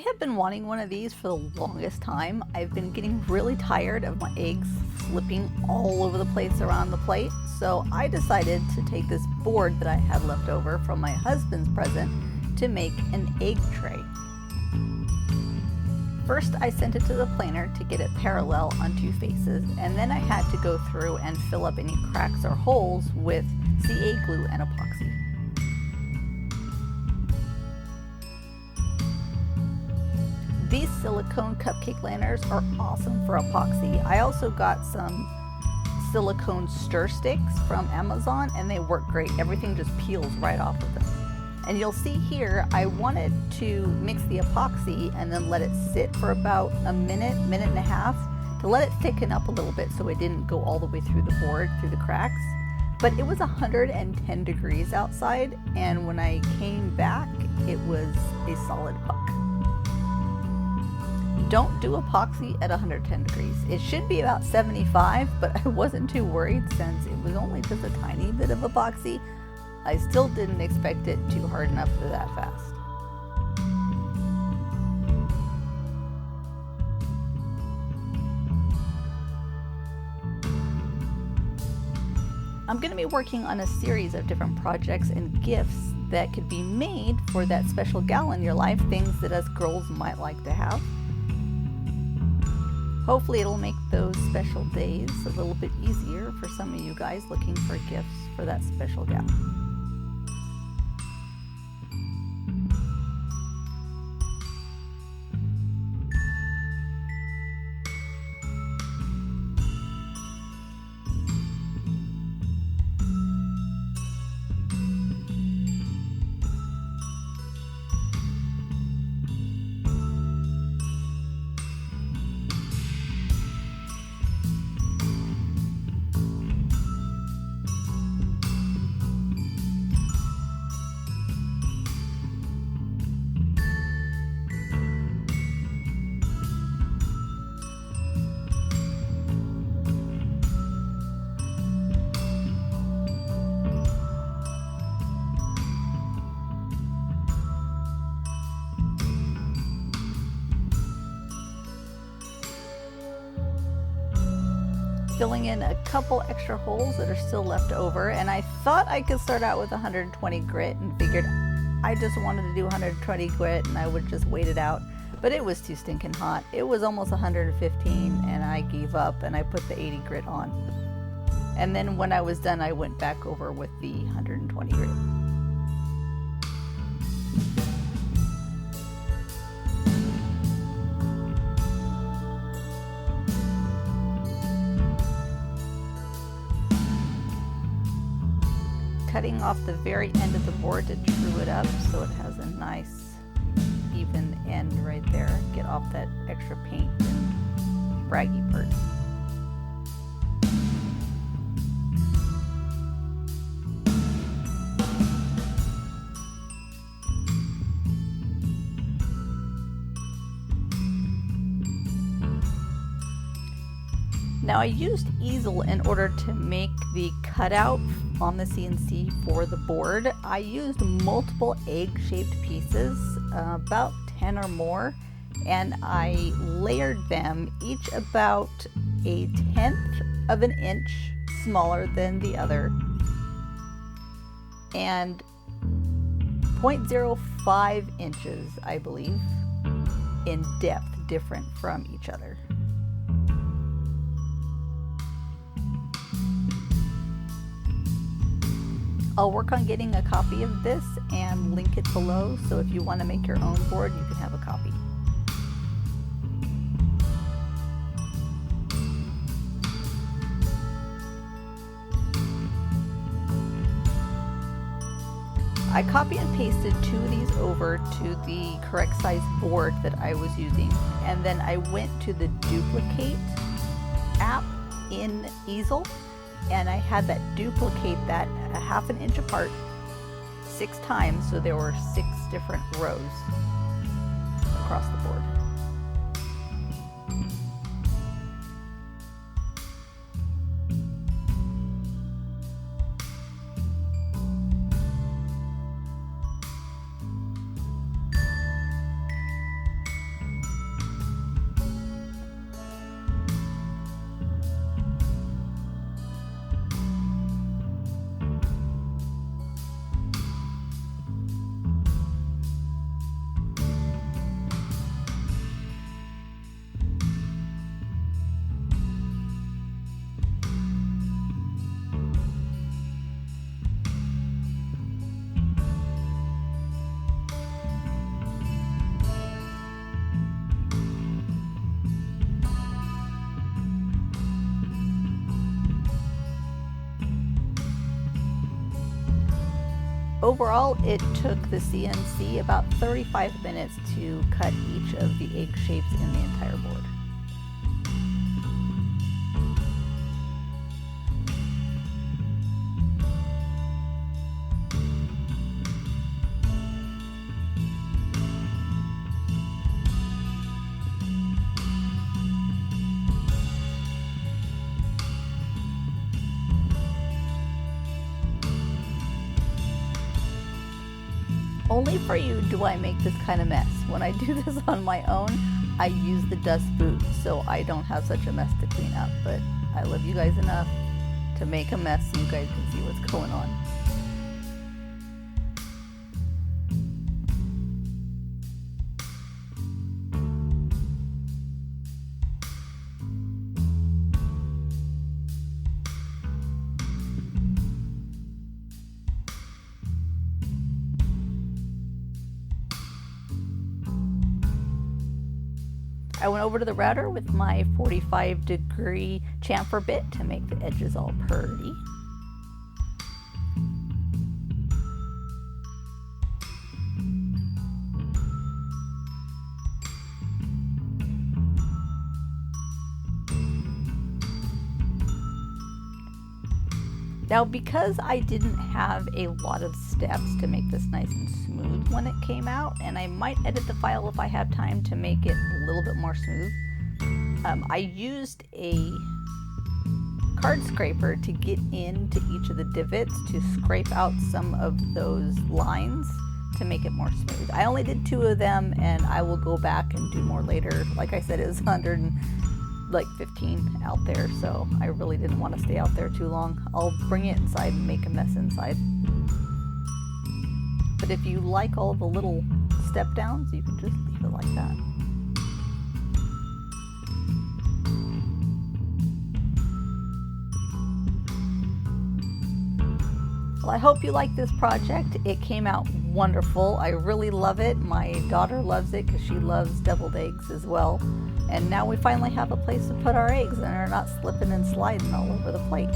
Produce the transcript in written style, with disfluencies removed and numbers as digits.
have been wanting one of these for the longest time. I've been getting really tired of my eggs slipping all over the place around the plate, so I decided to take this board that I had left over from my husband's present to make an egg tray. First, I sent it to the planer to get it parallel on two faces, and then I had to go through and fill up any cracks or holes with CA glue and epoxy. These silicone cupcake liners are awesome for epoxy. I also got some silicone stir sticks from Amazon and they work great. Everything just peels right off of them. And you'll see here, I wanted to mix the epoxy and then let it sit for about a minute, minute and a half to let it thicken up a little bit so it didn't go all the way through the board, through the cracks. But it was 110 degrees outside, and when I came back, it was a solid puck. Don't do epoxy at 110 degrees. It should be about 75, but I wasn't too worried since it was only just a tiny bit of epoxy. I still didn't expect it to harden up that fast. I'm going to be working on a series of different projects and gifts that could be made for that special gal in your life, things that us girls might like to have. Hopefully it'll make those special days a little bit easier for some of you guys looking for gifts for that special gal. Filling in a couple extra holes that are still left over, and I thought I could start out with 120 grit and figured I just wanted to do 120 grit and I would just wait it out, but it was too stinking hot. It was almost 115 and I gave up and I put the 80 grit on, and then when I was done I went back over with the 120 grit. Cutting off the very end of the board to true it up so it has a nice even end right there. Get off that extra paint and braggy part. Now I used easel in order to make the cutout on the CNC for the board. I used multiple egg-shaped pieces, about 10 or more, and I layered them each about 1/10 of an inch smaller than the other and 0.05 inches, I believe, in depth different from each other. I'll work on getting a copy of this and link it below, so if you want to make your own board, you can have a copy. I copy and pasted 2 of these over to the correct size board that I was using, and then I went to the duplicate app in easel, and I had that duplicate that a 1/2 inch apart 6 times, so there were 6 different rows across the board. Overall, it took the CNC about 35 minutes to cut each of the egg shapes in the entire board. Only for you do I make this kind of mess. When I do this on my own, I use the dust boot so I don't have such a mess to clean up. But I love you guys enough to make a mess so you guys can see what's going on. I went over to the router with my 45-degree chamfer bit to make the edges all purty. Now, because I didn't have a lot of steps to make this nice and smooth when it came out, and I might edit the file if I have time to make it a little bit more smooth, I used a card scraper to get into each of the divots to scrape out some of those lines to make it more smooth. I only did 2 of them, and I will go back and do more later. Like I said, it was 115 out there, so I really didn't want to stay out there too long. I'll bring it inside and make a mess inside. But if you like all the little step downs, you can just leave it like that. Well, I hope you like this project. It came out wonderful. I really love it. My daughter loves it because she loves deviled eggs as well. And now we finally have a place to put our eggs and they're not slipping and sliding all over the plate.